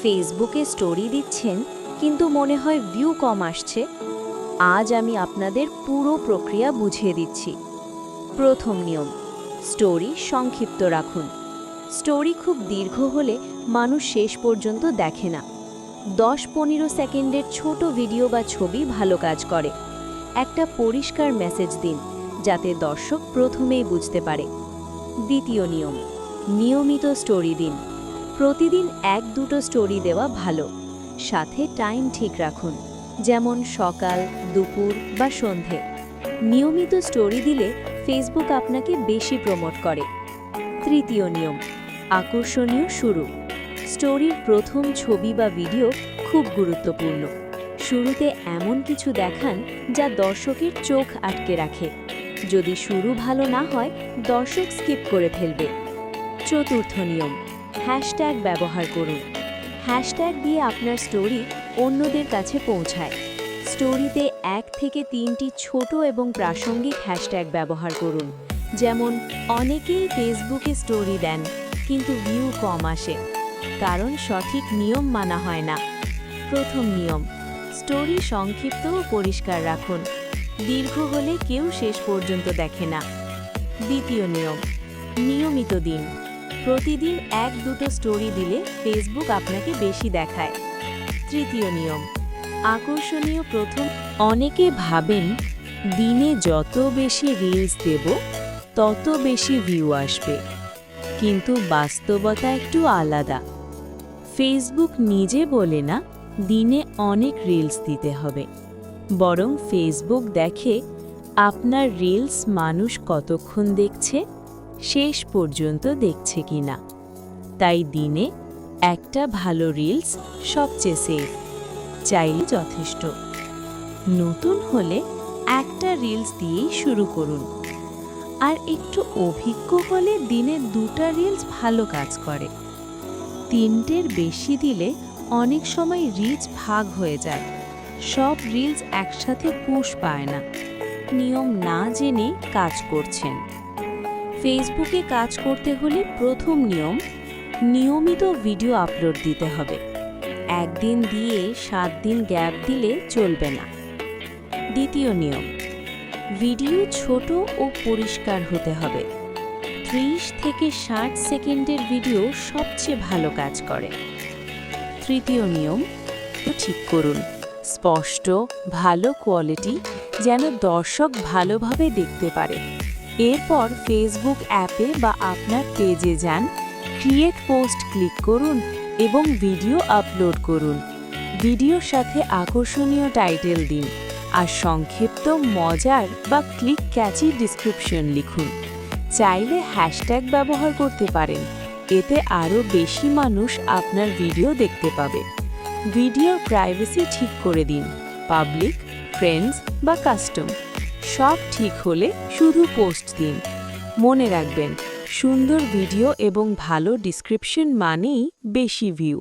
ফেসবুকে স্টোরি দিচ্ছেন কিন্তু মনে হয় ভিউ কম আসছে। আজ আমি আপনাদের পুরো প্রক্রিয়া বুঝিয়ে দিচ্ছি। প্রথম নিয়ম, স্টোরি সংক্ষিপ্ত রাখুন। স্টোরি খুব দীর্ঘ হলে মানুষ শেষ পর্যন্ত দেখে না। 10-15 সেকেন্ডের ছোট ভিডিও বা ছবি ভালো কাজ করে। একটা পরিষ্কার মেসেজ দিন যাতে দর্শক প্রথমেই বুঝতে পারে। দ্বিতীয় নিয়ম, নিয়মিত স্টোরি দিন। প্রতিদিন 1-2টো স্টোরি দেওয়া ভালো। সাথে টাইম ঠিক রাখুন, যেমন সকাল, দুপুর বা সন্ধে। নিয়মিত স্টোরি দিলে ফেসবুক আপনাকে বেশি প্রমোট করে। তৃতীয় নিয়ম, আকর্ষণীয় শুরু। স্টোরির প্রথম ছবি বা ভিডিও খুব গুরুত্বপূর্ণ। শুরুতে এমন কিছু দেখান যা দর্শকের চোখ আটকে রাখে। যদি শুরু ভালো না হয়, দর্শক স্কিপ করে ফেলবে। চতুর্থ নিয়ম, হ্যাশট্যাগ ব্যবহার করুন। হ্যাশট্যাগ দিয়ে আপনার স্টোরি অন্যদের কাছে পৌঁছায়। স্টোরিতে 1 থেকে 3টি ছোট এবং প্রাসঙ্গিক হ্যাশট্যাগ ব্যবহার করুন, যেমন অনেকেই ফেসবুকে স্টোরি দেন কিন্তু ভিউ কম আসে, কারণ সঠিক নিয়ম মানা হয় না। প্রথম নিয়ম, স্টোরি সংক্ষিপ্ত ও পরিষ্কার রাখুন। দীর্ঘ হলে কেউ শেষ পর্যন্ত দেখে না। দ্বিতীয় নিয়ম, নিয়মিত দিন। প্রতিদিন 1-2টো স্টোরি দিলে ফেসবুক আপনাকে বেশি দেখায়। তৃতীয় নিয়ম, আকর্ষণীয় প্রথম। অনেকে ভাবেন দিনে যত বেশি রিলস দেব তত বেশি ভিউ আসবে, কিন্তু বাস্তবতা একটু আলাদা। ফেসবুক নিজে বলে না দিনে অনেক রিলস দিতে হবে, বরং ফেসবুক দেখে আপনার রিলস মানুষ কতক্ষণ দেখছে, শেষ পর্যন্ত দেখছে কিনা। তাই দিনে একটা ভালো রিলস সবচেয়ে সেফ, চাইলে যথেষ্ট। নতুন হলে একটা রিলস দিয়েই শুরু করুন, আর একটু অভিজ্ঞ হলে দিনে 2টা রিলস ভালো কাজ করে। 3টের বেশি দিলে অনেক সময় রিচ ভাগ হয়ে যায়, সব রিলস একসাথে পুশ পায় না। নিয়ম না জেনে কাজ করছেন। ফেসবুকে কাজ করতে হলে প্রথম নিয়ম, নিয়মিত ভিডিও আপলোড দিতে হবে। একদিন দিয়ে 7 দিন গ্যাপ দিলে চলবে না। দ্বিতীয় নিয়ম, ভিডিও ছোট ও পরিষ্কার হতে হবে। 30 থেকে 60 সেকেন্ডের ভিডিও সবচেয়ে ভালো কাজ করে। তৃতীয় নিয়ম, ঠিক করুন, স্পষ্ট, ভালো কোয়ালিটি, যেন দর্শক ভালোভাবে দেখতে পারে। এরপর ফেসবুক অ্যাপে বা আপনার পেজে যান, ক্রিয়েট পোস্ট ক্লিক করুন এবং ভিডিও আপলোড করুন। ভিডিওর সাথে আকর্ষণীয় টাইটেল দিন, আর সংক্ষিপ্ত, মজার বা ক্লিক ক্যাচি ডিসক্রিপশন লিখুন। চাইলে হ্যাশট্যাগ ব্যবহার করতে পারেন, এতে আরও বেশি মানুষ আপনার ভিডিও দেখতে পাবে। ভিডিওর প্রাইভেসি ঠিক করে দিন, পাবলিক, ফ্রেন্ডস বা কাস্টম। সব ঠিক হলে শুধু পোস্ট দিন। মনে রাখবেন, সুন্দর ভিডিও এবং ভালো ডিসক্রিপশন মানেই বেশি ভিউ।